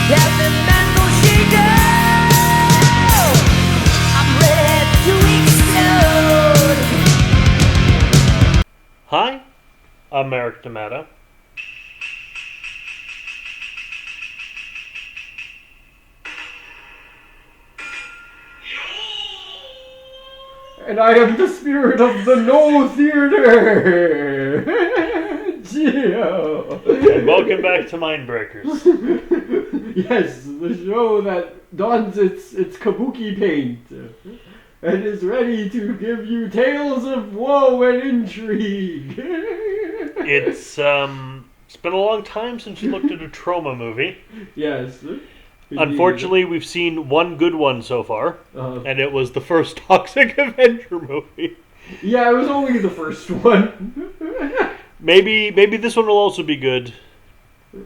Every man go shaker. I'm ready to explode. Hi, I'm Eric D'Amato. And I am the spirit of the No Theater! Geo! And welcome back to Mindbreakers. Yes, the show that dons its kabuki paint and is ready to give you tales of woe and intrigue. It's been a long time since you looked at a Troma movie. Yes. Unfortunately, we've seen one good one so far, and it was the first Toxic Avenger movie. Yeah, it was only the first one. Maybe this one will also be good.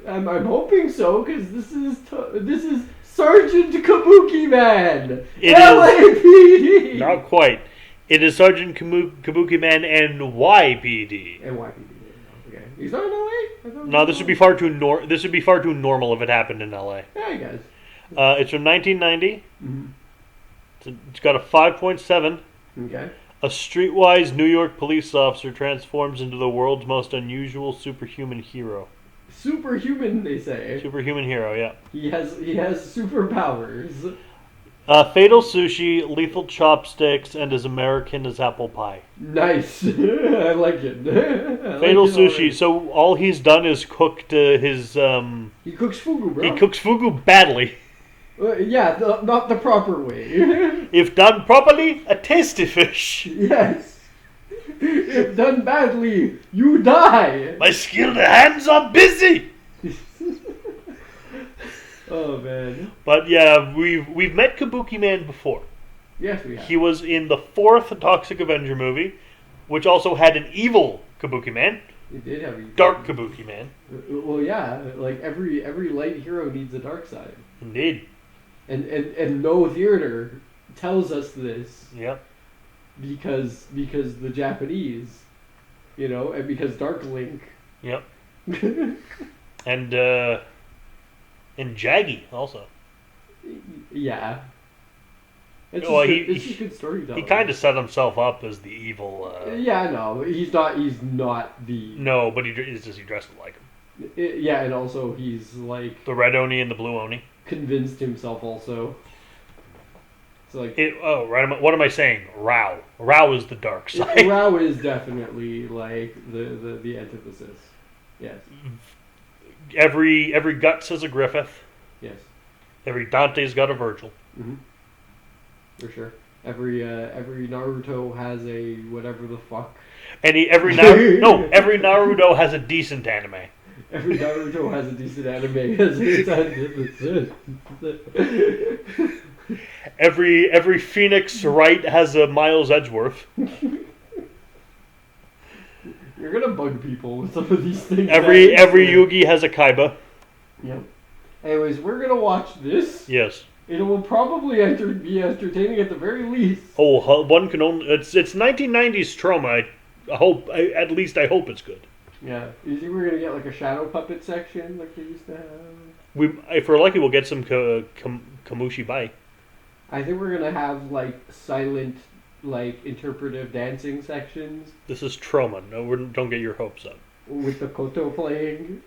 I'm hoping so, because this is Sergeant Kabukiman, L.A.P.D. Not quite. It is Sergeant Kabukiman N.Y.P.D. N.Y.P.D. Okay, he's not in L.A. No, this would be far too normal if it happened in L.A. Yeah, I guess. It's from 1990. Mm-hmm. It's got a 5.7. Okay. A streetwise New York police officer transforms into the world's most unusual superhuman hero. Superhuman, they say. Superhuman hero, yeah. He has superpowers. Fatal sushi, lethal chopsticks, and as American as apple pie. Nice. I like it. Fatal sushi. Already. So all he's done is cooked his. He cooks fugu, bro. He cooks fugu badly. Yeah, not the proper way. If done properly, a tasty fish. Yes. If done badly, you die. My skilled hands are busy. Oh man! But yeah, we've met Kabukiman before. Yes, we have. He was in the fourth Toxic Avenger movie, which also had an evil Kabukiman. It did have a dark Kabukiman. Well, yeah, like every light hero needs a dark side. Indeed. And No Theater tells us this. Yep. Because the Japanese, and because Dark Link. Yep. And Jaggy also. Yeah. It's just good storytelling. He kind of set himself up as the evil. Yeah, no, he's not the. No, but he dresses like him. Yeah, and also he's like the red Oni and the blue Oni. Convinced himself also. So like. What am I saying? Rao. Rao is the dark side. Rao is definitely like the antithesis. Yes. Every Guts has a Griffith. Yes. Every Dante's got a Virgil. Mm-hmm. For sure. Every Naruto has a whatever the fuck. Every Naruto has a decent anime. Every Naruto has a decent anime as its antithesis. Every Phoenix Wright has a Miles Edgeworth. You're gonna bug people with some of these things. Every Yugi has a Kaiba. Yep. Anyways, we're gonna watch this. Yes. It will probably be entertaining at the very least. Oh, one can only. It's 1990s Troma. I hope it's good. Yeah. You think we're gonna get like a shadow puppet section like they used to have? If we're lucky, we'll get some Kamushi Bai. I think we're gonna have like silent, like interpretive dancing sections. This is Troma. No, don't get your hopes up. With the koto playing.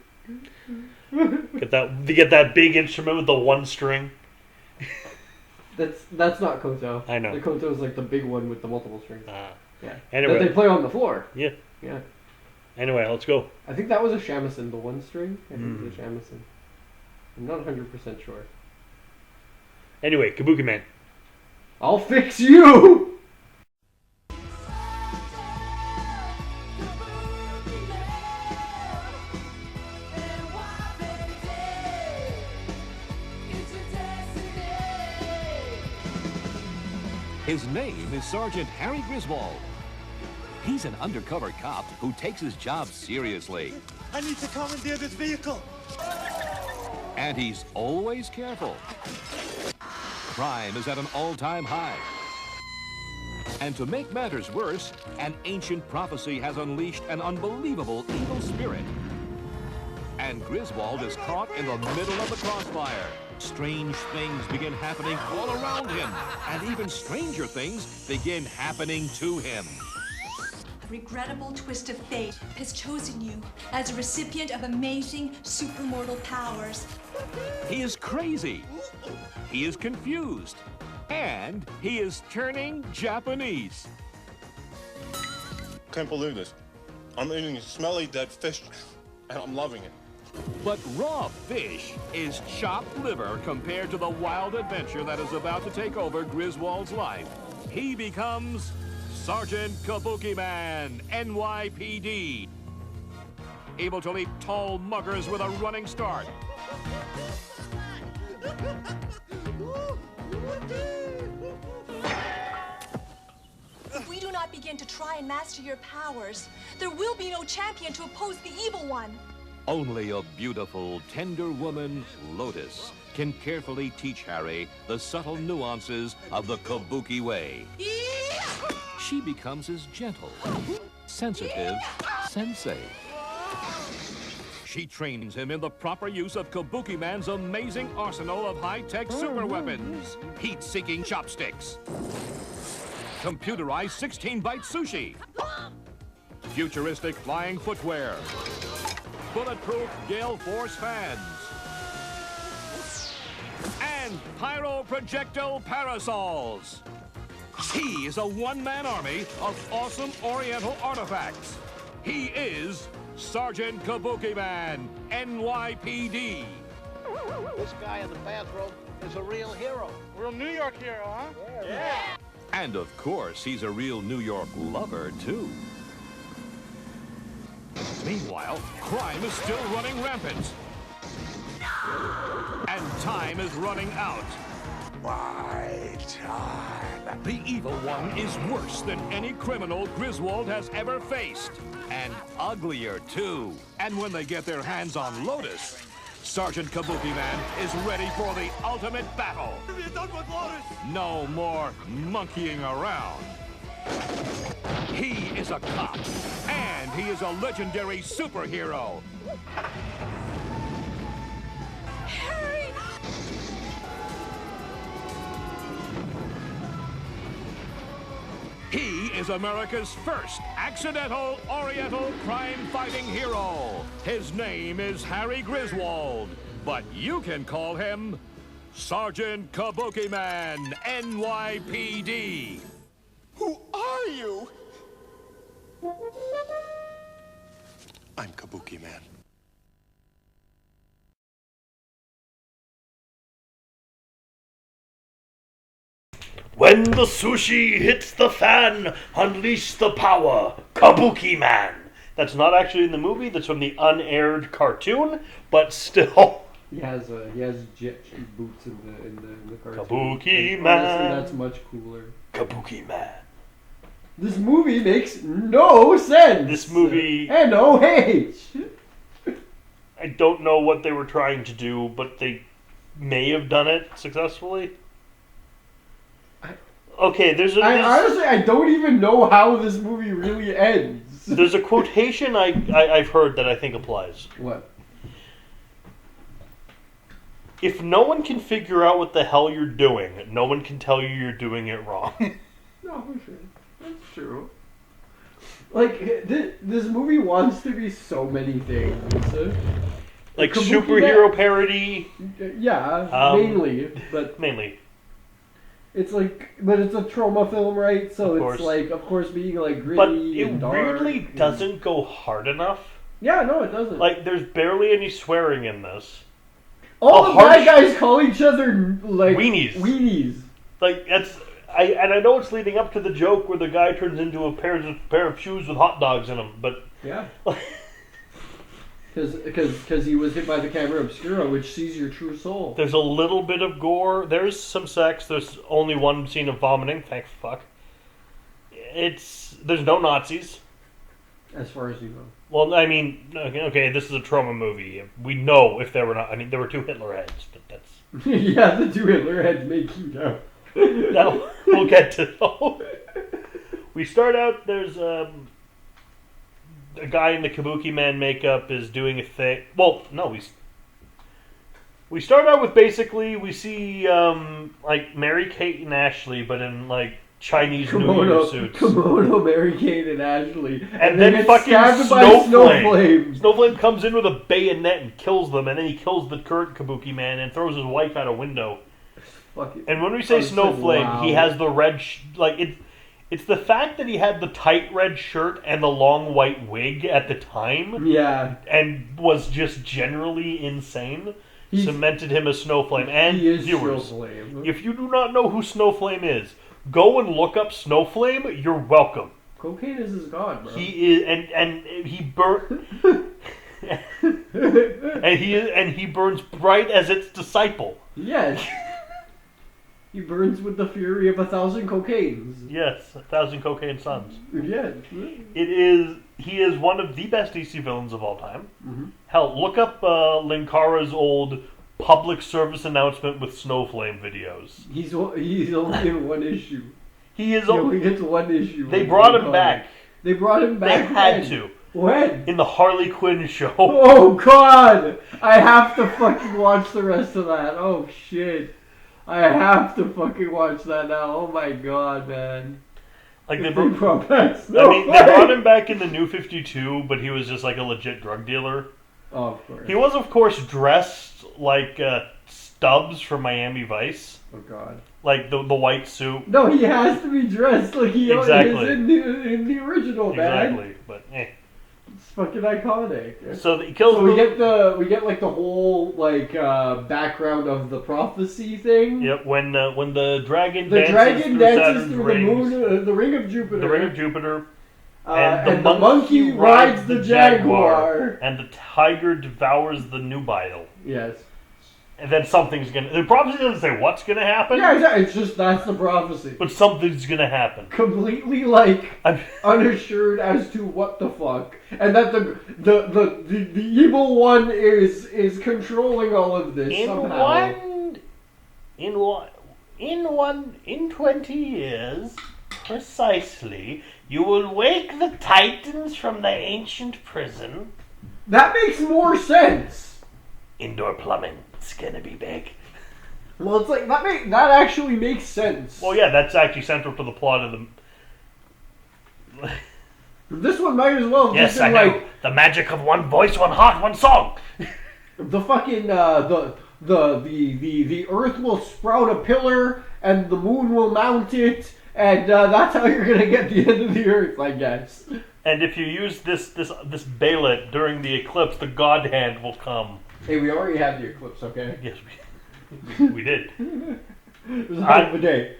Get that big instrument with the one string. That's not koto. I know. The koto is like the big one with the multiple strings. Yeah. Anyway, that they play on the floor. Yeah. Yeah. Anyway, let's go. I think that was a shamisen, the one string. I think it was a shamisen. I'm not 100% sure. Anyway, Kabukiman. I'll fix you! His name is Sergeant Harry Griswold. He's an undercover cop who takes his job seriously. I need to commandeer this vehicle. And he's always careful. Crime is at an all-time high. And to make matters worse, an ancient prophecy has unleashed an unbelievable evil spirit. and Griswold is caught in the middle of the crossfire. Strange things begin happening all around him, and even stranger things begin happening to him. Regrettable twist of fate has chosen you as a recipient of amazing supermortal powers. He is crazy, he is confused, and he is turning Japanese. Can't believe this. I'm eating smelly dead fish, and I'm loving it. But raw fish is chopped liver compared to the wild adventure that is about to take over Griswold's life. He becomes Sergeant Kabukiman, N.Y.P.D. Able to leap tall muggers with a running start. If we do not begin to try and master your powers, there will be no champion to oppose the evil one. Only a beautiful, tender woman, Lotus, can carefully teach Harry the subtle nuances of the Kabuki way. She becomes his gentle, sensitive sensei. She trains him in the proper use of Kabukiman's amazing arsenal of high-tech super weapons, heat-seeking chopsticks, computerized 16-byte sushi, futuristic flying footwear, bulletproof gale force fans, and pyro-projectile parasols. He is a one-man army of awesome Oriental artifacts. He is Sergeant Kabukiman, N.Y.P.D. This guy in the bathrobe is a real hero. Real New York hero, huh? Yeah. And of course, he's a real New York lover, too. Meanwhile, crime is still running rampant. And time is running out. My time. The evil one is worse than any criminal Griswold has ever faced. And uglier, too. And when they get their hands on Lotus, Sergeant Kabukiman is ready for the ultimate battle. No more monkeying around. He is a cop, and he is a legendary superhero. Harry! He is America's first accidental Oriental crime-fighting hero. His name is Harry Griswold, but you can call him Sergeant Kabukiman, N.Y.P.D. Who are you? I'm Kabukiman. When the sushi hits the fan, unleash the power, Kabukiman. That's not actually in the movie. That's from the unaired cartoon, but still. He has jet ski boots in the cartoon. Kabukiman. Honestly, that's much cooler. Kabukiman. This movie makes no sense. This movie. N.O.H. I don't know what they were trying to do, but they may have done it successfully. Okay, honestly, I don't even know how this movie really ends. There's a quotation I've heard that I think applies. What? If no one can figure out what the hell you're doing, no one can tell you you're doing it wrong. No, for sure. That's true. Like, this movie wants to be so many things. Like Kabuki superhero parody. Yeah, mainly. It's like, but it's a Troma film, right? So it's like, of course, being like gritty but and dark. But it weirdly doesn't go hard enough. Yeah, no, it doesn't. Like, there's barely any swearing in this. All the bad guys call each other like weenies. Like I know it's leading up to the joke where the guy turns into a pair of shoes with hot dogs in them, but yeah. Because he was hit by the camera obscura, which sees your true soul. There's a little bit of gore. There's some sex. There's only one scene of vomiting. Thank fuck. There's no Nazis. As far as you know. Well, I mean, okay, this is a Troma movie. We know if there were not. I mean, there were 2 Hitler heads, but that's. Yeah, the 2 Hitler heads make you know. Now we'll get to those. We start out. There's a guy in the Kabukiman makeup is doing a thing. Well, no, we start out with basically we see like Mary-Kate and Ashley, but in like Chinese New Year suits. Kimono, Mary-Kate, and Ashley. And then get fucking stabbed by Snowflame. Snowflame comes in with a bayonet and kills them, and then he kills the current Kabukiman and throws his wife out a window. And when we say Snowflame, wow. he has the red... It's the fact that he had the tight red shirt and the long white wig at the time. Yeah. And was just generally insane. Cemented him as Snowflame. And he is viewers, Snowflame. If you do not know who Snowflame is, go and look up Snowflame. You're welcome. Cocaine is his god, bro. He is, and he burnt, and he burns bright as its disciple. Yes. He burns with the fury of 1,000 cocaines. Yes, 1,000 cocaine suns. Yes. He is one of the best DC villains of all time. Mm-hmm. Hell, look up Linkara's old public service announcement with Snowflame videos. He's only in one issue. He is. He only gets one issue. They brought him back. They brought him back. They had to. When? In the Harley Quinn show. Oh God! I have to fucking watch the rest of that. Oh shit! I have to fucking watch that now. Oh my God, man! Like they brought back. They brought him back in the New 52, but he was just like a legit drug dealer. Oh, of course. He was, of course, dressed like Stubbs from Miami Vice. Oh God! Like the white suit. No, he has to be dressed like he is in the original, man. Exactly, but it's fucking iconic. So he kills. So we get like the whole like background of the prophecy thing. Yep. When the dragon dances through the moon, the ring of Jupiter. The ring of Jupiter. And the monkey rides the jaguar. And the tiger devours the nubile. Yes. And then something's gonna... The prophecy doesn't say what's gonna happen. Yeah, exactly. It's just that's the prophecy. But something's gonna happen. Completely, unassured as to what the fuck. And that the evil one is controlling all of this somehow. In 20 years, precisely, you will wake the titans from their ancient prison. That makes more sense. Indoor plumbing. It's gonna be big. Well, it's like that actually makes sense. Well, yeah, that's actually central to the plot of the. This one might as well. Yes, I know. The magic of one voice, one heart, one song. The fucking the Earth will sprout a pillar, and the moon will mount it, and that's how you're gonna get the end of the Earth, I guess. And if you use this Bailet during the eclipse, the God Hand will come. Hey, we already had the eclipse, okay? Yes, we did. It was a hell of a day.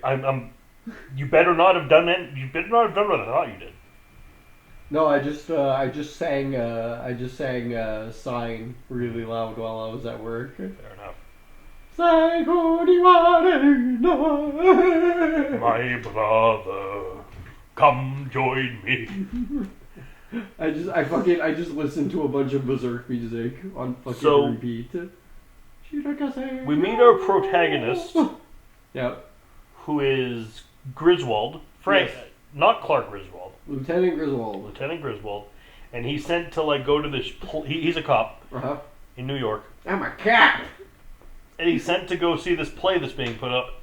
You better not have done it. You better not have done what I thought you did. No, I just sang "Sign" really loud while I was at work. Fair enough. My brother, come join me. I just listened to a bunch of Berserk music on fucking repeat. We meet our protagonist. Yep. Who is Griswold. Frank, yes. Not Clark Griswold. Lieutenant Griswold. Lieutenant Griswold. And he's sent to go to this... He's a cop. Uh-huh. In New York. I'm a cop! And he's sent to go see this play that's being put up.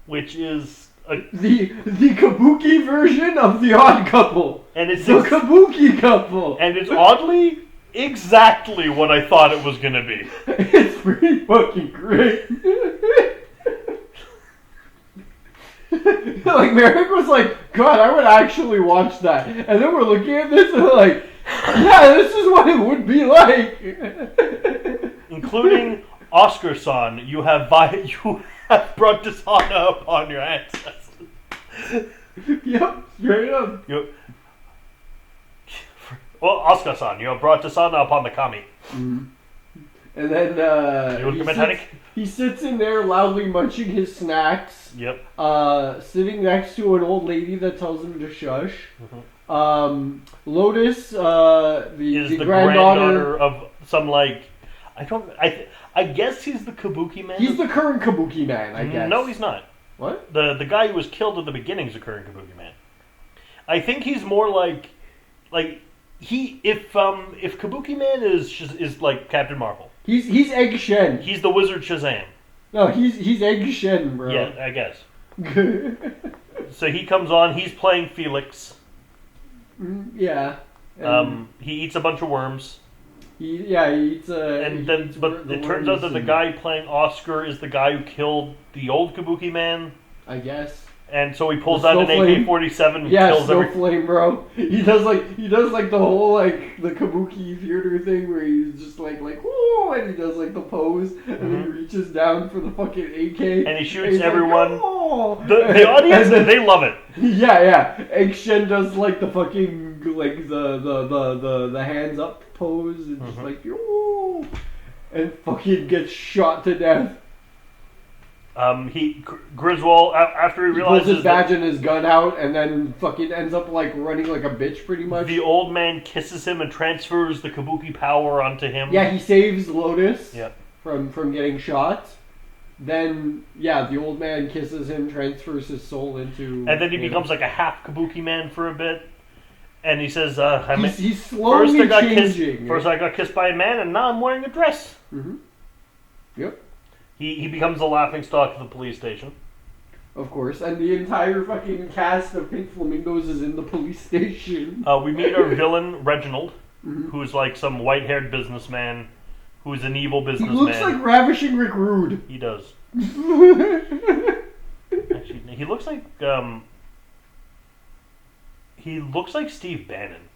Which is... The Kabuki version of The Odd Couple. And it's the Kabuki couple. And it's oddly exactly what I thought it was going to be. It's pretty fucking great. Like, Merrick was like, God, I would actually watch that. And then we're looking at this and we're like, yeah, this is what it would be like. Including Oscar-san, you have brought dishonor upon your ancestors. Yep, straight up. Well, Oscar-san, you have brought dishonor upon the kami. Mm-hmm. And then he sits in there loudly munching his snacks. Yep. Sitting next to an old lady that tells him to shush. Mm-hmm. Lotus, the granddaughter of some I guess he's the Kabukiman. He's the current Kabukiman, I guess. No, he's not. What? The guy who was killed at the beginning is the current Kabukiman. I think he's more like if Kabukiman is like Captain Marvel, He's Egg Shen. he's the Wizard Shazam. No, he's Egg Shen, bro. Yeah, I guess. So he comes on. He's playing Felix. Yeah. He eats a bunch of worms. He eats But it turns out that the guy playing Oscar is the guy who killed the old Kabukiman. I guess. And so he pulls out an AK-47 and yeah, kills every... Snowflame, bro. He does like the whole like the Kabuki theater thing where he's just like whoa, and he does like the pose and then he reaches down for the fucking AK and he shoots everyone. Like, oh! The audience, they love it. Yeah. Egg Shen does like the fucking like the hands up pose and just like yo, and fucking gets shot to death. Griswold, after he realizes pulls his badge and his gun out, and then fucking ends up like running like a bitch, pretty much. The old man kisses him and transfers the Kabuki power onto him. Yeah, he saves Lotus. Yep. From getting shot. Then the old man kisses him, transfers his soul into. And then he becomes like a half Kabuki man for a bit. And he says, he's slowly changing. First I got kissed by a man, and now I'm wearing a dress. Mm-hmm. Yep. He becomes the laughingstock of the police station. Of course, and the entire fucking cast of Pink Flamingos is in the police station. We meet our villain, Reginald, who's like some white-haired businessman, who's an evil businessman. He looks like Ravishing Rick Rude. He does. Actually, he looks like Steve Bannon.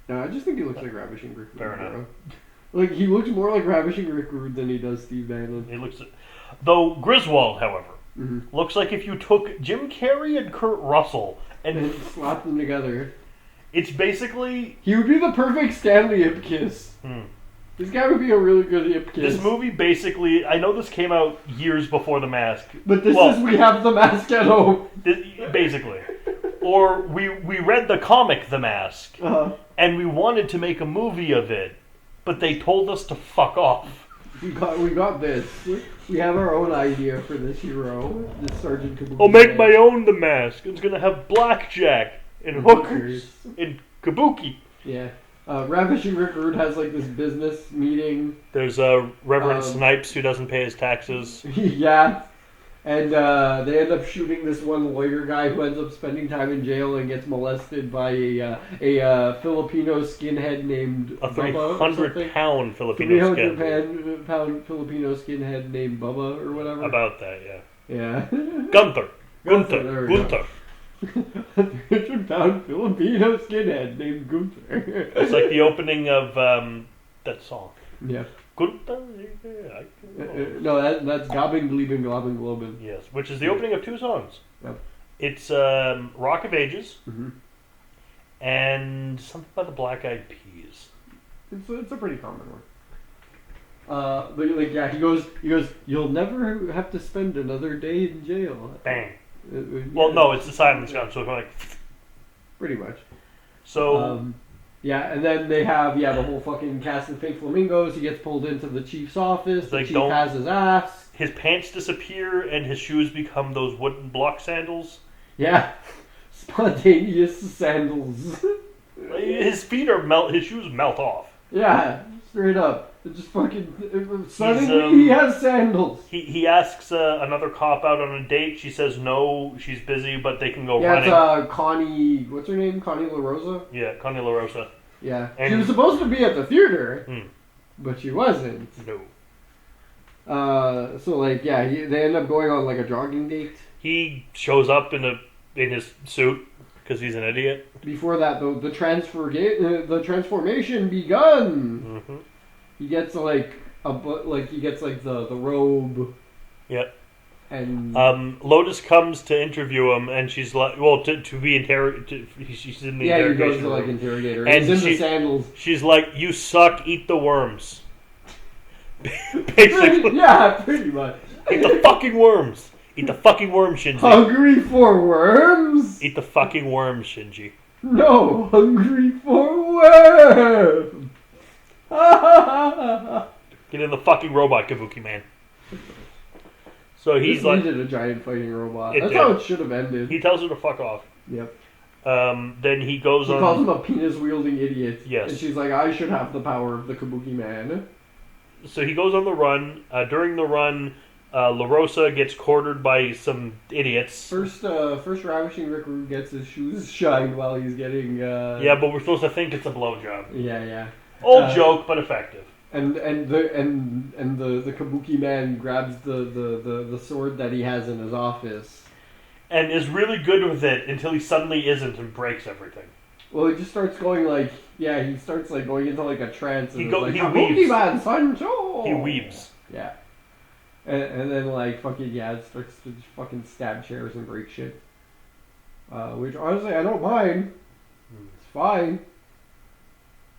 No, I just think he looks like Ravishing Rick Rude. Fair enough. Like, he looks more like Ravishing Rick Rude than he does Steve Bannon. He looks... Though Griswold, however, looks like if you took Jim Carrey and Kurt Russell and slapped them together. It's basically... He would be the perfect Stanley Ipkiss. This guy would be a really good Ipkiss. This movie basically... I know this came out years before The Mask. But this is We Have The Mask at Home. Basically. Or we read the comic The Mask. And we wanted to make a movie of it. But they told us to fuck off. We got this. We have our own idea for this hero, this Sergeant Kabuki. I'll make my own The Mask. It's gonna have blackjack and hookers and kabuki. Yeah. Ravishing Rick Rude has like this business meeting. There's Reverend Snipes who doesn't pay his taxes. Yeah. And they end up shooting this one lawyer guy who ends up spending time in jail and gets molested by a Filipino skinhead named a Bubba. 300-pound Filipino skinhead. 300-pound Filipino skinhead named Bubba or whatever. About that, yeah. Yeah. Gunther. 300-pound Filipino skinhead named Gunther. It's like the opening of that song. Yeah. Gunther. No, that's Gobbing, Gleebing, Globbing, Globin. Yes, which is the opening of two songs. Yep. It's Rock of Ages and something by the Black Eyed Peas. It's a pretty common one. But like, yeah, he goes, you'll never have to spend another day in jail. Bang. Well, no, it's the silence gun, so it's like... Pretty much. So... yeah, and then they have, the whole fucking cast of Pink Flamingos. He gets pulled into the chief's office. The chief has his ass. His pants disappear and his shoes become those wooden block sandals. Yeah. Spontaneous sandals. His feet his shoes melt off. Yeah, straight up. It just fucking... Suddenly he has sandals. He asks another cop out on a date. She says no, she's busy, but they can go running. Yeah, it's Connie... What's her name? Connie LaRosa? Yeah, Connie LaRosa. Yeah. And she was supposed to be at the theater, but she wasn't. No. So, like, they end up going on, like, a jogging date. He shows up in his suit, because he's an idiot. Before that, though, the transformation begun! He gets the robe. Yep. And Lotus comes to interview him, and she's like, to be interrogated. She's in the interrogation he goes to room. interrogate her. And he's in the sandals. She's like, "You suck. Eat the worms." Basically. Yeah, pretty much. Eat the fucking worms. Eat the fucking worms, Shinji. Hungry for worms? Eat the fucking worms, Shinji. No, hungry for worms. Get in the fucking robot, Kabukiman. So he's needed a giant fighting robot. That's how it should have ended. He tells her to fuck off. Yep. Then he goes on... He calls him a penis-wielding idiot. Yes. And she's like, I should have the power of the Kabukiman. So he goes on the run. During the run, La Rosa gets cornered by some idiots. First Ravishing Rick Rude gets his shoes shined while he's getting... Yeah, but we're supposed to think it's a blowjob. Yeah. Old joke, but effective. And the Kabuki man grabs the sword that he has in his office. And is really good with it until he suddenly isn't and breaks everything. Well, he just starts going like, he starts like going into like a trance. And He like, weaves. Kabuki man, Sancho! He weaves. Yeah. And then like fucking, it starts to fucking stab chairs and break shit. Which honestly, I don't mind. It's fine.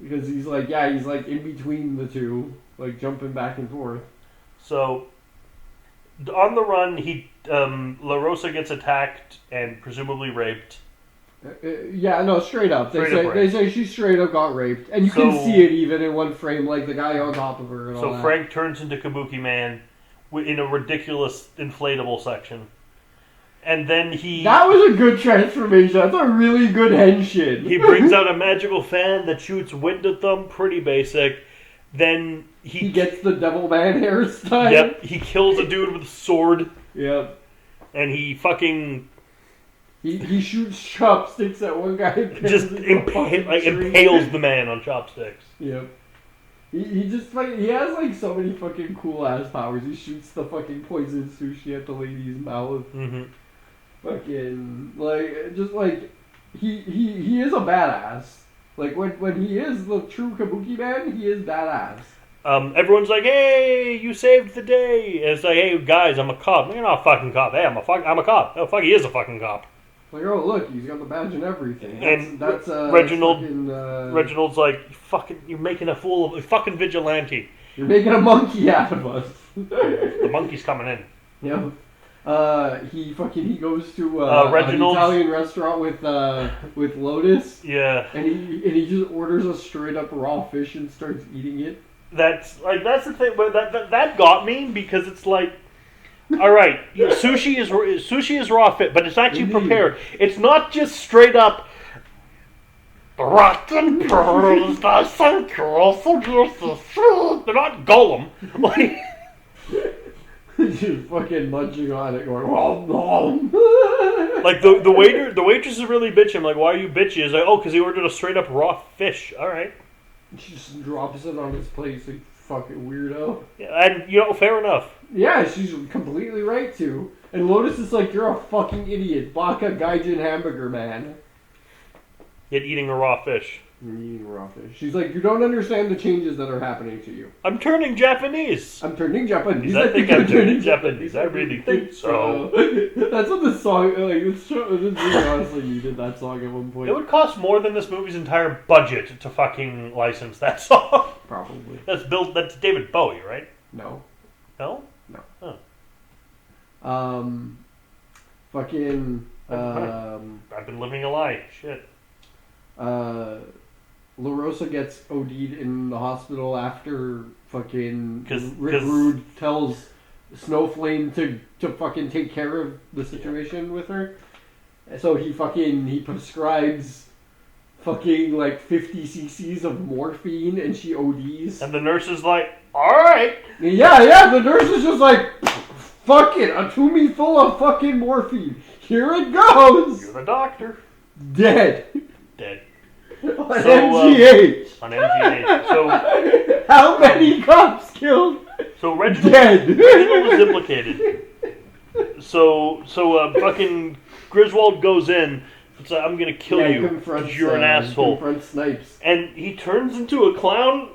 Because he's like in between the two, like jumping back and forth. So, on the run, La Rosa gets attacked and presumably raped. Straight up. They say she straight up got raped, and you can see it even in one frame, like the guy on top of her. And all that. Frank turns into Kabuki Man in a ridiculous inflatable section. And then That was a good transformation. That's a really good henshin. He brings out a magical fan that shoots wind at them. Pretty basic. Then he gets the Devil Man hairstyle. Yep. He kills a dude with a sword. Yep. And he fucking... He shoots chopsticks at one guy. Just impales the man on chopsticks. Yep. He just he has like so many fucking cool ass powers. He shoots the fucking poison sushi at the lady's mouth. Mm-hmm. Fucking he is a badass. Like when he is the true Kabuki man, he is badass. Everyone's like, "Hey, you saved the day." And it's like, "Hey guys, I'm a cop." You're not a fucking cop. Hey, I'm a cop. Oh fuck, he is a fucking cop. Like, oh look, he's got the badge and everything. That's Reginald. fucking, Reginald's like, you're making a fool of a fucking vigilante. You're making a monkey out of us. The monkey's coming in. Yep. He goes to an Reginald's Italian restaurant with Lotus. Yeah. And he just orders a straight up raw fish and starts eating it. That's the thing. But that got me because it's like, all right, sushi is raw fish, but it's actually prepared. It's not just straight up rotten pearls. They're not Gollum. Like. Just fucking munching on it, going nom nom. Like the waitress is really bitching. I'm like, why are you bitchy? It's like, oh, because he ordered a straight up raw fish. All right. She just drops it on his plate, like fucking weirdo. Yeah, and fair enough. Yeah, she's completely right to. And Lotus is like, you're a fucking idiot, Baka Gaijin hamburger man. Yet eating a raw fish. You're eating raw fish. She's like, you don't understand the changes that are happening to you. I'm turning Japanese. I think I'm turning Japanese. I really think so. That's what the song, like, this movie honestly needed that song at one point. It would cost more than this movie's entire budget to fucking license that song. Probably. That's David Bowie, right? No. No? No. Oh. Fucking, I've been living a lie. Shit. La Rosa gets OD'd in the hospital after fucking Rick 'cause Rude tells Snowflame to fucking take care of the situation with her. So he prescribes fucking like 50 cc's of morphine and she ODs. And the nurse is like, alright. Yeah, the nurse is just like, fuck it, a tumi full of fucking morphine. Here it goes. You're the doctor. Dead. On MGH. On MGH. So how many cops killed? So Reginald was implicated. So fucking Griswold goes in. It's like, I'm gonna kill you because you're an asshole. Confronts Snipes. And he turns into a clown.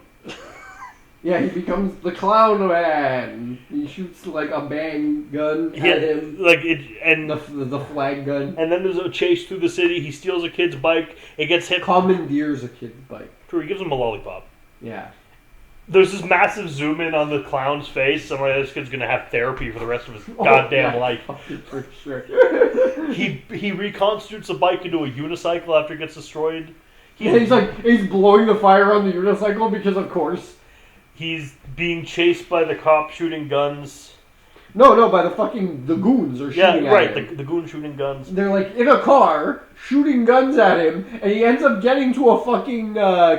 Yeah, he becomes the clown man. He shoots like a bang gun at him. And the flag gun. And then there's a chase through the city. He steals a kid's bike. It gets hit. Commandeers a kid's bike. True, he gives him a lollipop. Yeah. There's this massive zoom in on the clown's face. I'm like, this kid's gonna have therapy for the rest of his goddamn life. For sure. He reconstitutes the bike into a unicycle after it gets destroyed. He's blowing the fire on the unicycle because of course. He's being chased by the cop shooting guns. No, by the goons are shooting at right. him. The goon shooting guns. They're like in a car shooting guns at him, and he ends up getting to a fucking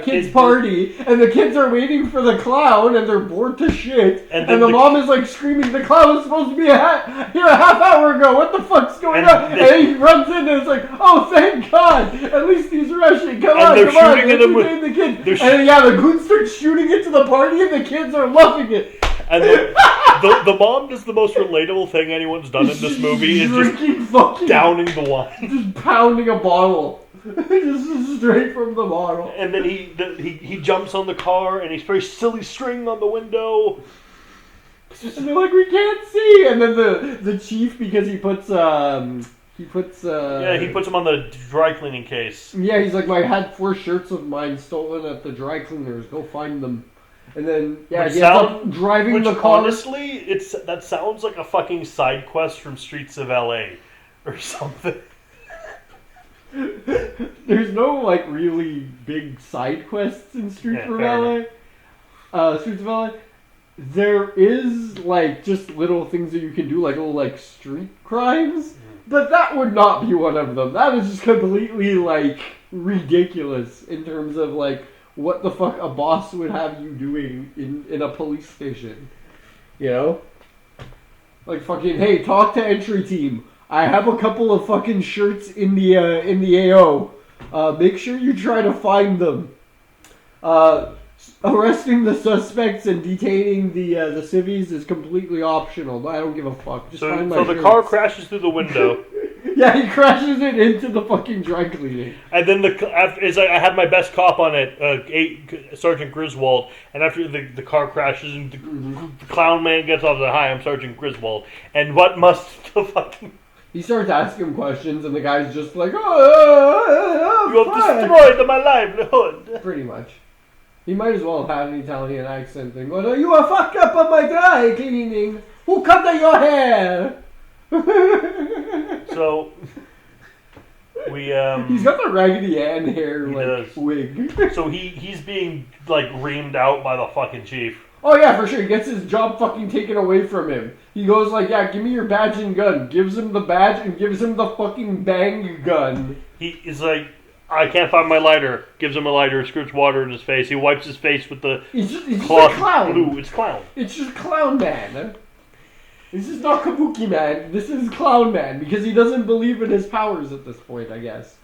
kids party, and the kids are waiting for the clown, and they're bored to shit. And the mom is like screaming, "The clown was supposed to be here a half hour ago. What the fuck's going on?" And then he runs in, and it's like, "Oh, thank God! At least he's rushing. Come on, entertain the kids." And the goons start shooting into the party, and the kids are loving it. And the mom does the most relatable thing anyone's done in this movie is just downing the wine. Just pounding a bottle. Just straight from the bottle. And then he jumps on the car and he's very silly string on the window. And they're like, "We can't see." And then the chief, because he puts him on the dry cleaning case. Yeah, he's like, "I had 4 shirts of mine stolen at the dry cleaners. Go find them." And then, he ends up driving the car. Honestly, that sounds like a fucking side quest from Streets of LA or something. There's no, like, really big side quests in Streets of LA. Streets of LA. There is, like, just little things that you can do, like little, like, street crimes. But that would not be one of them. That is just completely, like, ridiculous in terms of, like, what the fuck a boss would have you doing in a police station. You know? Like, fucking, "Hey, talk to entry team. I have a couple of fucking shirts in the AO. Make sure you try to find them. Arresting the suspects and detaining the civvies is completely optional. I don't give a fuck. Just find my shirts." So the car crashes through the window. Yeah, he crashes it into the fucking dry cleaning. And then I had my best cop on it, Sergeant Griswold. And after the car crashes, and the clown man gets off, "Hi, I'm Sergeant Griswold." And what must the fucking... He starts asking him questions, and the guy's just like, "Oh, you have destroyed my livelihood." Pretty much. He might as well have had an Italian accent thing. "Oh, you are fucked up on my dry cleaning. Who cut your hair?" So we he's got the Raggedy Ann hair wig. So he's being like reamed out by the fucking chief. Oh yeah, for sure. He gets his job fucking taken away from him. He goes like, "Yeah, give me your badge and gun." Gives him the badge and gives him the fucking bang gun. He is like, "I can't find my lighter." Gives him a lighter, squirts water in his face. He wipes his face with the cloth clown. glue. It's clown. It's just Clown Man. This is not Kabukiman. This is Clown Man, because he doesn't believe in his powers at this point, I guess.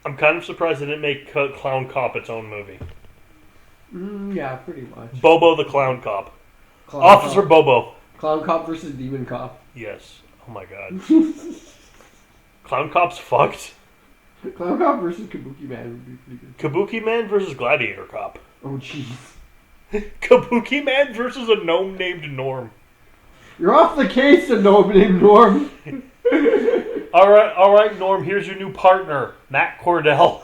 I'm kind of surprised they didn't make Clown Cop its own movie. Yeah, pretty much. Bobo the Clown Cop. Officer Bobo. Clown Cop versus Demon Cop. Yes. Oh my god. Clown Cop's fucked. Clown Cop versus Kabukiman would be pretty good. Kabukiman versus Gladiator Cop. Oh, jeez. Kabukiman versus a gnome named Norm. You're off the case, a gnome named Norm. All right, Norm. Here's your new partner, Matt Cordell.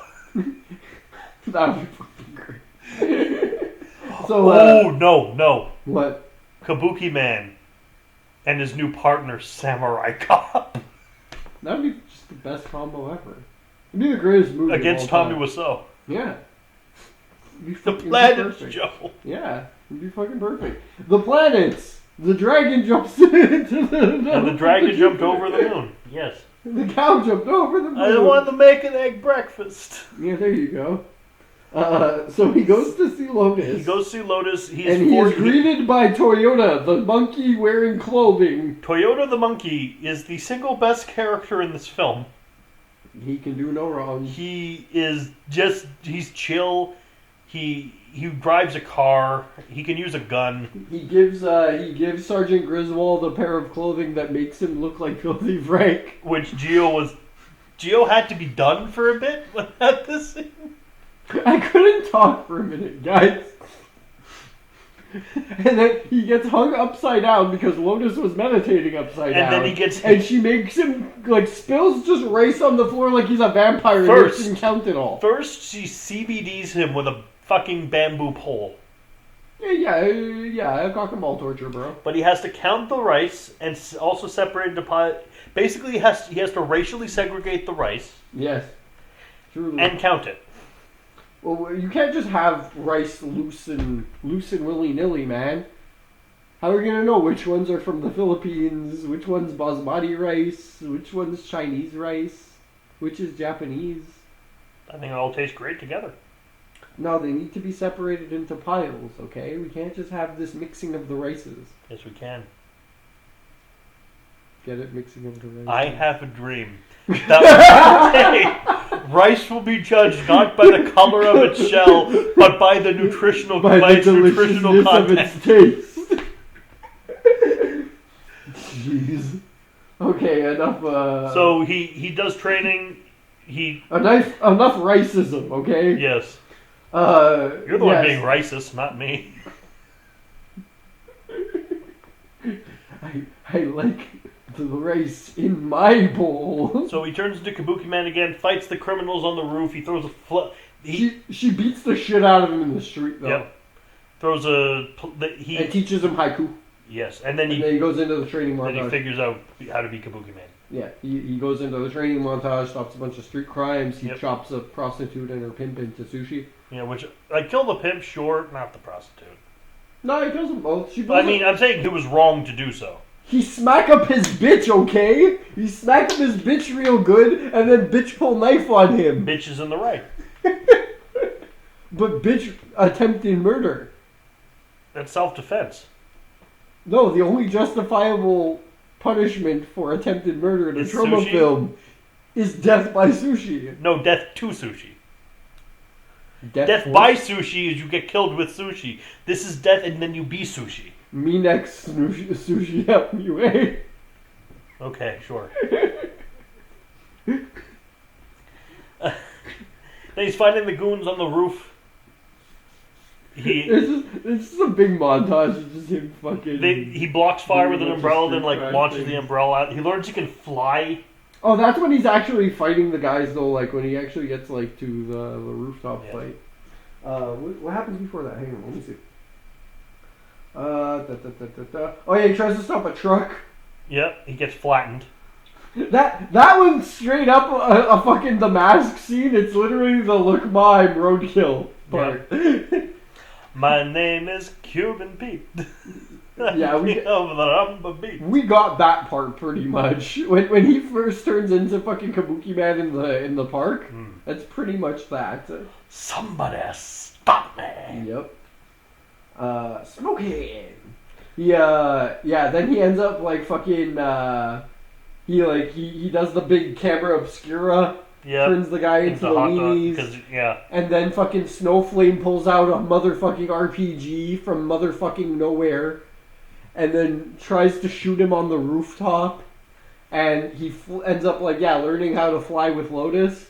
That would be fucking great. So, no. What? Kabukiman and his new partner, Samurai Cop. That would be just the best combo ever. It'd be the greatest movie against of all Tommy time. Wiseau. Yeah. The planets, Joe. Yeah, it'd be fucking perfect. The planets. The dragon jumps into the... And the dragon jumped over the moon. Yes. The cow jumped over the moon. I want to make an egg breakfast. Yeah, there you go. So he goes to see Lotus. He goes to see Lotus. He is greeted by Toyota, the monkey wearing clothing. Toyota the monkey is the single best character in this film. He can do no wrong. He is he's chill. He drives a car. He can use a gun. He gives Sergeant Griswold a pair of clothing that makes him look like Filthy Frank. Which Gio had to be done for a bit at this scene. I couldn't talk for a minute, guys. And then he gets hung upside down because Lotus was meditating upside down. And then and she makes him, like, spills just rice on the floor like he's a vampire and he can count it all. First, she CBDs him with a fucking bamboo pole. Yeah, cock-and-ball torture, bro. But he has to count the rice and also separate into pie. Basically, he has to racially segregate the rice. Yes. Truly. And count it. Well, you can't just have rice loose and willy-nilly, man. How are we gonna know which ones are from the Philippines, which one's basmati rice, which one's Chinese rice, which is Japanese? I think it all tastes great together. No, they need to be separated into piles, okay? We can't just have this mixing of the rices. Yes, we can. Get it? Mixing of the rices. I have a dream. That one day, rice will be judged not by the color of its shell, but by the nutritional by its nutritional deliciousness content. of its taste. Jeez. Okay, enough. So he does training. Enough racism, okay? Yes. You're the one being racist, not me. I like the rice in my bowl. So he turns into Kabukiman again, fights the criminals on the roof. He throws a She beats the shit out of him in the street, though. Yep. Throws and teaches him haiku. Yes, and then he goes into the training montage. Then he figures out how to be Kabukiman. Yeah, he goes into the training montage, stops a bunch of street crimes. He chops a prostitute and her pimp into sushi. Yeah, which kill the pimp, sure, not the prostitute. No, he kills them both. I'm saying it was wrong to do so. He smack up his bitch, okay? He smack up his bitch real good, and then bitch pull knife on him. Bitch is in the right. But bitch attempting murder. That's self-defense. No, the only justifiable punishment for attempted murder in a Troma film is death by sushi. No, death to sushi. Death by sushi is you get killed with sushi. This is death and then you be sushi. Me next sushi MUA. Okay, sure. Then he's finding the goons on the roof. It's just a big montage. It's just him fucking. He blocks fire with an umbrella, then launches the umbrella out. He learns he can fly. Oh, that's when he's actually fighting the guys, though. Like when he actually gets to the rooftop fight. What happens before that? Hang on, let me see. Oh yeah, he tries to stop a truck. Yep, he gets flattened. That one's straight up a fucking The Mask scene. It's literally the Look Mime roadkill part. Yep. My name is Cuban Pete. Yeah, we got that part pretty much. When he first turns into fucking Kabukiman in the park, that's pretty much that. Somebody stop me. Yep. Smoking. Yeah. Then he ends up fucking. He does the big camera obscura. Yep. Turns the guy into the weenies. And then fucking Snowflame pulls out a motherfucking RPG from motherfucking nowhere. And then tries to shoot him on the rooftop. And he ends up learning how to fly with Lotus.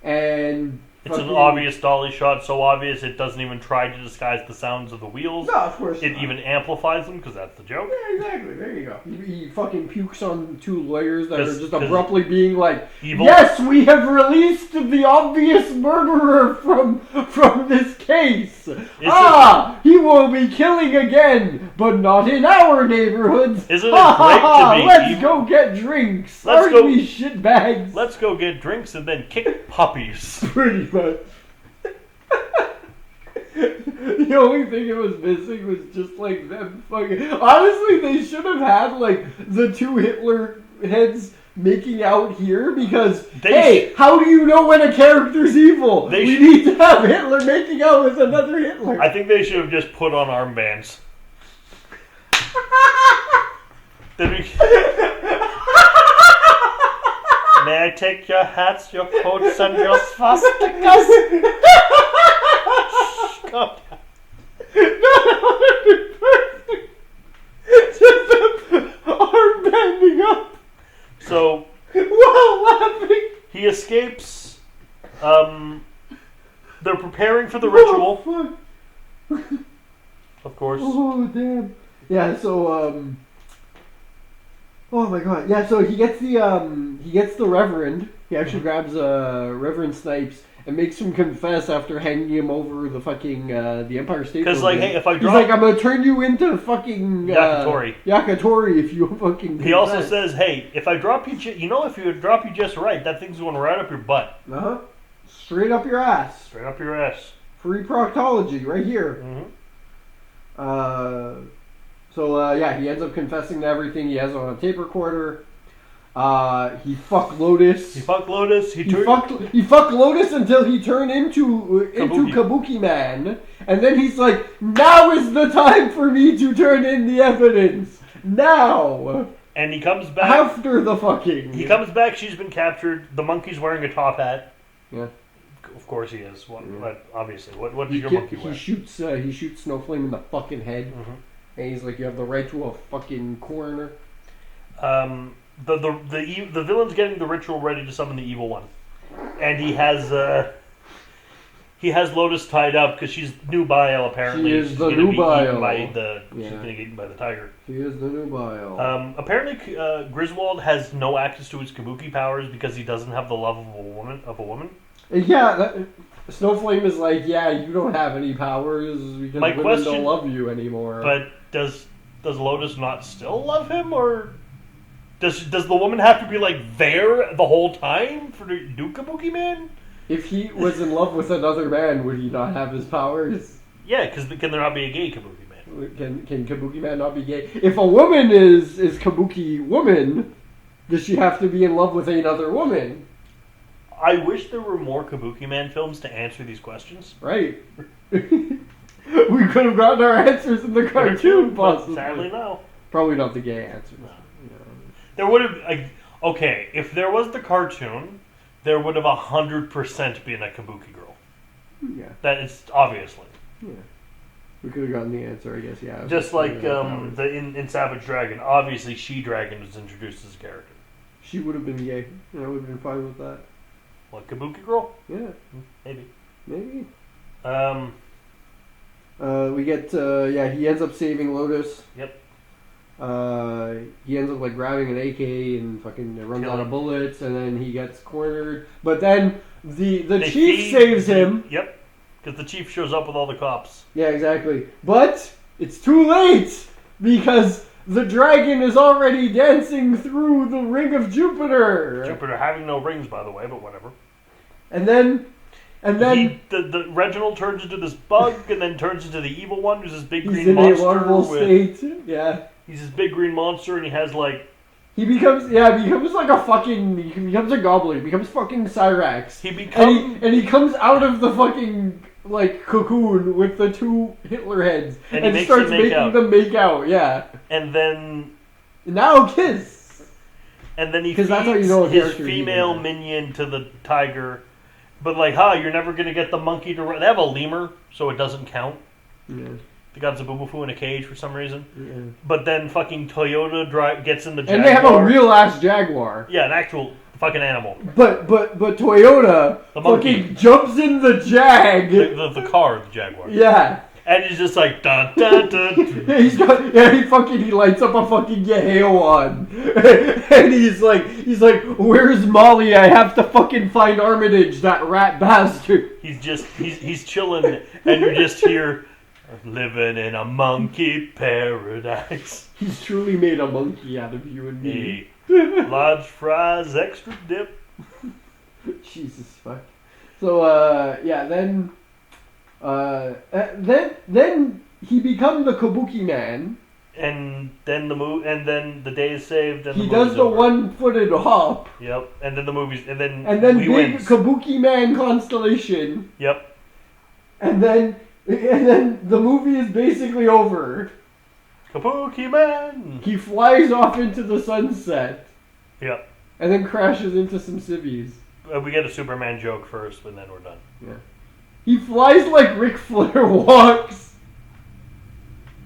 And it's an obvious dolly shot, so obvious it doesn't even try to disguise the sounds of the wheels. No, of course It not. even amplifies them, because that's the joke. Yeah, exactly. There you go. He fucking pukes on two lawyers that are just abruptly being like, evil. Yes, we have released the obvious murderer from this case. He will be killing again, but not in our neighborhoods. Isn't it great to be Let's evil? go get drinks. Let's Aren't we shitbags? Let's go get drinks and then kick puppies. Pretty much. The only thing it was missing was just them fucking. Honestly, they should have had the two Hitler heads making out here because how do you know when a character's evil? We need to have Hitler making out with another Hitler. I think they should have just put on armbands. May I take your hats, your coats, and your swastikas? Calm down. Just arm bending up. So while laughing, he escapes. They're preparing for the ritual. Of course. Oh damn. Yeah. So Oh my god. Yeah, so he gets the Reverend. He actually grabs Reverend Snipes and makes him confess after hanging him over the fucking the Empire State Building. Because hey, if I drop, he's like, I'm gonna turn you into fucking Yakitori if you fucking confess. He also says, hey, if I drop you, if you drop you just right, that thing's going right up your butt. Straight up your ass. Straight up your ass. Free proctology right here. Mm-hmm. So So yeah, he ends up confessing to everything. He has it on a tape recorder. He fucked Lotus. He fucked Lotus. He fucked Lotus until he turned into Kabukiman, and then he's like, "Now is the time for me to turn in the evidence. Now." And he comes back after the fucking. He comes back. She's been captured. The monkey's wearing a top hat. Yeah. Of course he is. Obviously. What does your monkey wear? He shoots Snowflame in the fucking head, and he's like, "You have the right to a fucking coroner." The villain's getting the ritual ready to summon the evil one, and he has Lotus tied up because she's nubile. Apparently, she is she's the gonna nubile. She's going to get eaten by the tiger. She is the nubile. Apparently, Griswold has no access to his kabuki powers because he doesn't have the love of a woman. Yeah, Snowflame is like, yeah, you don't have any powers because women don't love you anymore. But does Lotus not still love him, or does the woman have to be like there the whole time for the do Kabukiman? If he was in love with another man, would he not have his powers? Yeah, because can there not be a gay Kabukiman? Can Kabukiman not be gay? If a woman is Kabuki woman, does she have to be in love with another woman? I wish there were more Kabukiman films to answer these questions. Right. We could have gotten our answers in the cartoon, possibly. Sadly, no. Probably not the gay answers. No. There would have... okay, if there was the cartoon, there would have 100% been a Kabuki girl. Yeah. That is, obviously. Yeah. We could have gotten the answer, I guess, yeah. Just like in Savage Dragon, obviously She-Dragon was introduced as a character. She would have been gay, and I would have been fine with that. What, Kabuki girl? Yeah. Maybe. We get, he ends up saving Lotus. Yep. He ends up like grabbing an AK and fucking runs out of bullets, and then he gets cornered. But then the chief saves him. Yep. Because the chief shows up with all the cops. Yeah, exactly. But it's too late because the dragon is already dancing through the ring of Jupiter. Jupiter having no rings, by the way, but whatever. And then the Reginald turns into this bug, and then turns into the evil one, who's this big green monster. He's in a larval state. Yeah. He's this big green monster, and he has like. He becomes like a fucking. He becomes a goblin. He becomes fucking Cyrax. And he comes out of the fucking like cocoon with the two Hitler heads and starts making them make out. Yeah. And then now kiss. And then he feeds his female minion to the tiger, but like, you're never gonna get the monkey to run. They have a lemur, so it doesn't count. Yeah. They got Zabubufu in a cage for some reason. Yeah. But then fucking Toyota gets in the Jaguar. And they have a real ass Jaguar. Yeah, an actual fucking animal. But Toyota fucking jumps in the Jag. The car, the Jaguar. Yeah. And he's just like dun dun dun. He lights up a fucking Yehawan. And he's like, where's Molly? I have to fucking find Armitage, that rat bastard. He's chilling, and you just hear, living in a monkey paradise. He's truly made a monkey out of you and me. Large fries, extra dip. Jesus fuck. So then he becomes the Kabukiman. And then the day is saved. And he does the one-footed hop. Yep. And then the movie's and then big wins. Kabukiman constellation. Yep. And then the movie is basically over. Kabukiman! He flies off into the sunset. Yep. And then crashes into some civvies. We get a Superman joke first, and then we're done. Yeah. He flies like Ric Flair walks.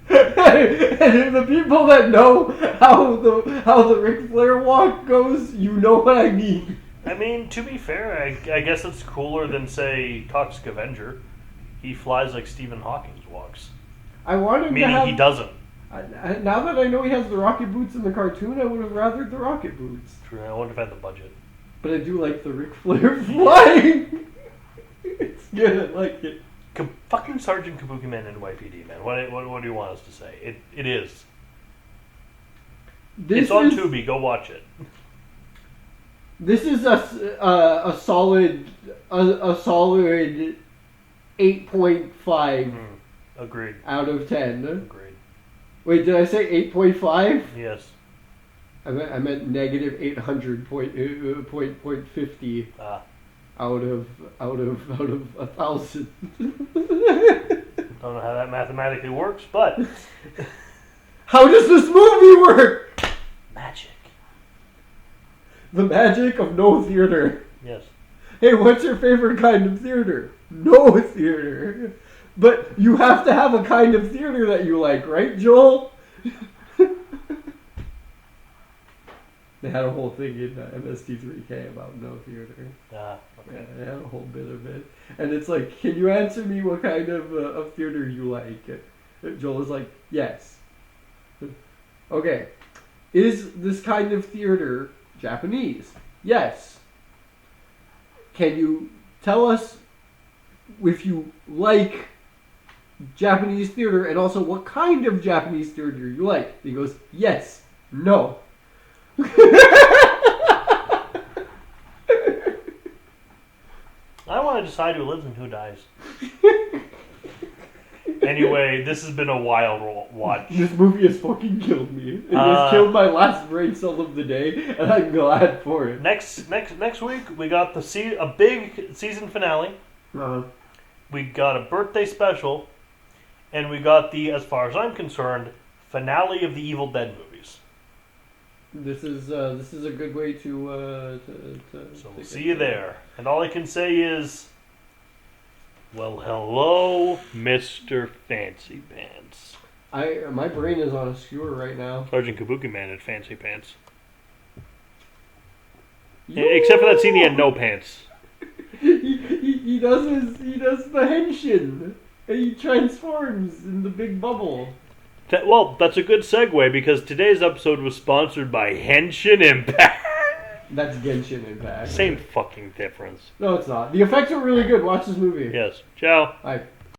And the people that know how the Ric Flair walk goes, you know what I mean. I mean, to be fair, I guess it's cooler than, say, Toxic Avenger. He flies like Stephen Hawking walks. I wanted Meaning to have, he doesn't. Now that I know he has the rocket boots in the cartoon, I would have rathered the rocket boots. True, I wouldn't have had the budget. But I do like the Ric Flair flying. It's good, I like it. Fucking Sergeant Kabukiman and N.Y.P.D, man. What do you want us to say? It is. It's on Tubi. Go watch it. This is a solid 8.5. Agreed. Out of 10. Agreed. Wait, did I say 8.5? Yes. I meant negative 800.50 out of 1,000. Don't know how that mathematically works, but How does this movie work? magic. The magic of no theater. Yes. Hey, what's your favorite kind of theater? No theater. But you have to have a kind of theater that you like, right, Joel? They had a whole thing in MST3K about no theater. Okay. Yeah, they had a whole bit of it. And it's like, can you answer me what kind of theater you like? Joel is like, yes. Okay. Is this kind of theater Japanese? Yes. Can you tell us if you like Japanese theater and also what kind of Japanese theater you like? He goes, yes. No. I want to decide who lives and who dies. Anyway, this has been a wild watch. This movie has fucking killed me. It has killed my last brain cell of the day, and I'm glad for it. Next week we got a big season finale. We got a birthday special, and we got the, as far as I'm concerned, finale of the Evil Dead movies. This is a good way to So we'll see you there. And all I can say is, well, hello, Mr. Fancy Pants. My brain is on a skewer right now. Sergeant Kabukiman had fancy pants. Except for that scene, he had no pants. He does the henshin. He transforms in the big bubble. Well, that's a good segue because today's episode was sponsored by Henshin Impact. That's Genshin Impact. Same fucking difference. No, it's not. The effects are really good. Watch this movie. Yes. Ciao. Bye.